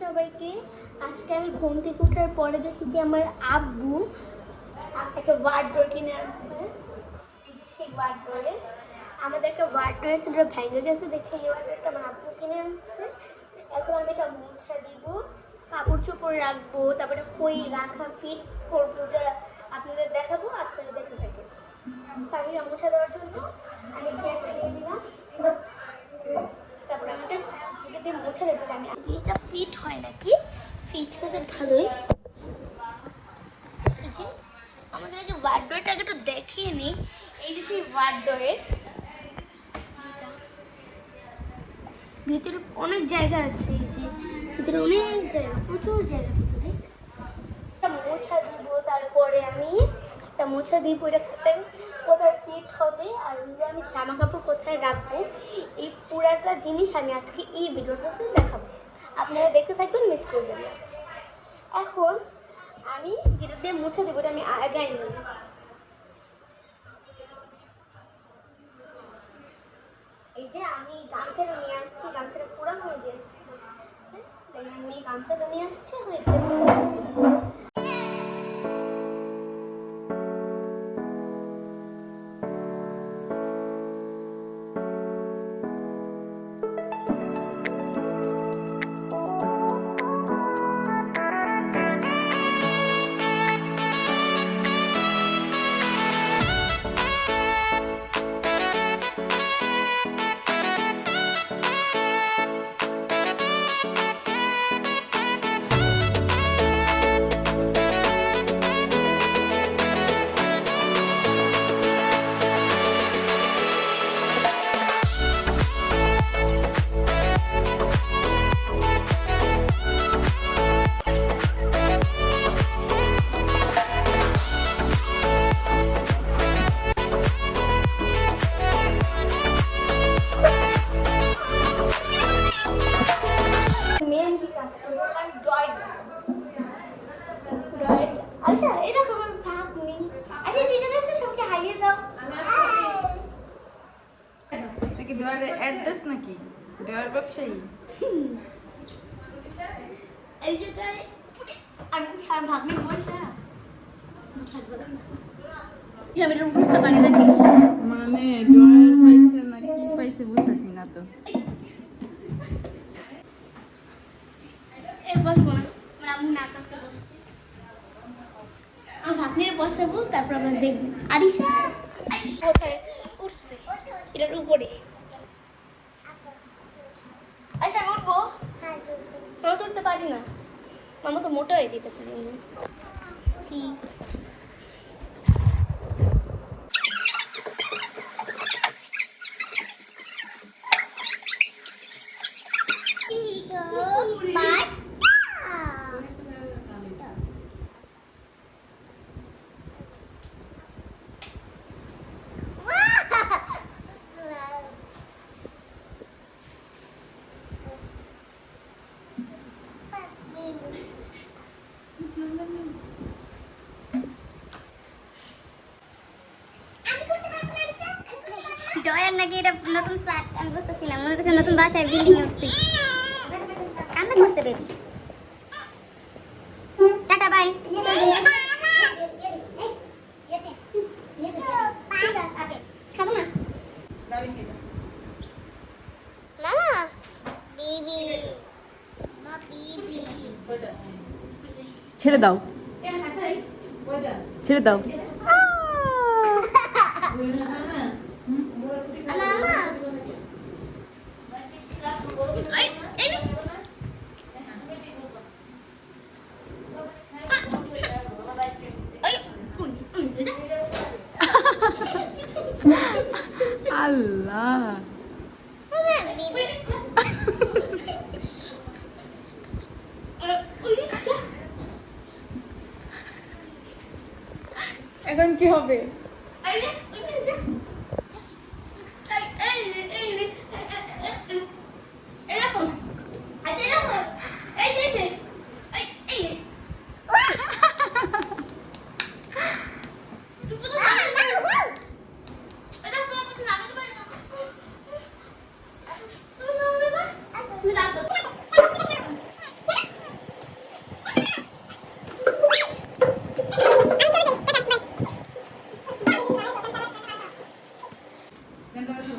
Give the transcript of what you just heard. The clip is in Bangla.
সবাইকে আজকে আমি ঘুম থেকে ওঠার পরে দেখি যে আমার আব্বু একটা ওয়ার্ডরোব কিনে আনছে। এই যে সেই ওয়ার্ডরোবে আমাদের একটা ওয়ার্ডরোব ছিল, ভেঙে গেছে দেখে এই ওয়ার্ডরোবটা আমার আব্বু কিনে আনছে। এখন আমি এটা মুছে দিব, কাপড় চোপড় রাখবো, তারপরে কই রাখা ফিট করবো, ওটা আপনাদের দেখাবো, আপনারা দেখতে থাকেন। পাখিটা মুছে দেওয়ার জন্য আমি চেয়ারটা নিয়ে দিলাম, তারপরে আমি এটা যেটা দিয়ে মুছে দেবো। আমি এটা ফিট হয় নাকি, ফিট হতে ভালোই। এই যে আমাদের এই যে ওয়ার্ডরোবটাকে একটু দেখিয়ে নিই। এই যে সেই ওয়ার্ডরোবের ভিতরে অনেক জায়গা আছে, এই যে ভিতরে অনেক জায়গা, প্রচুর জায়গা ভিতরে। মোছা দিব, তারপরে আমি এটা মোছা দিব, এটা কোথায় ফিট হবে আর আমি জামা কাপড় কোথায় রাখবো, এই পুরাটা জিনিস আমি আজকে এই ভিডিওটাতে দেখাবো। আপনারা দেখতে থাকবেন, মিস করবেন না। এখন আমি যেটা দিয়ে মুছে দেবো এটা আমি আগে নিই। এই যে আমি গামছাটা নিয়ে আসছি, গামছাটা পুরো হয়ে গিয়েছে, আমি গামছাটা নিয়ে আসছি। এখন এটা মুছে দেবো। আচ্ছা এটা তোমার ভাগ নেই। আচ্ছা এই জায়গাটা সবকে হারিয়ে দাও। কি ডয়ারে অ্যাড্রেস নাকি ডয়ার ব্যবসায়ী? এই জায়গায় আমি ভাগ্নে বসা থাকবো না, আমি এটা বুঝতে পারি না কি মানে ডয়ার পাইছে না কি পাইছে বুঝতেছি না তো। এই বসবো না, আমার আম্মু না কাছে বসছে, আমি ভাগ্নের বসাবো, তারপর আমরা দেখবো আরিশা কোথায় উঠছে, এটার উপরে। আচ্ছা আমি উঠবো, মামা তো উঠতে পারি না, মামা তো মোটা হয়ে যেতে পারি কি। ডয়ার নাকি এটা নতুন ফ্ল্যাট, আমি বুঝতেছি না, মনে হচ্ছে নতুন বাসায় বিল্ডিং এ উঠছি। কান্না করছে বেবি। Tata bye. ছেড়ে দাও, ছেড়ে দাও। আল্লাহ এখন কি হবে? কেন আসো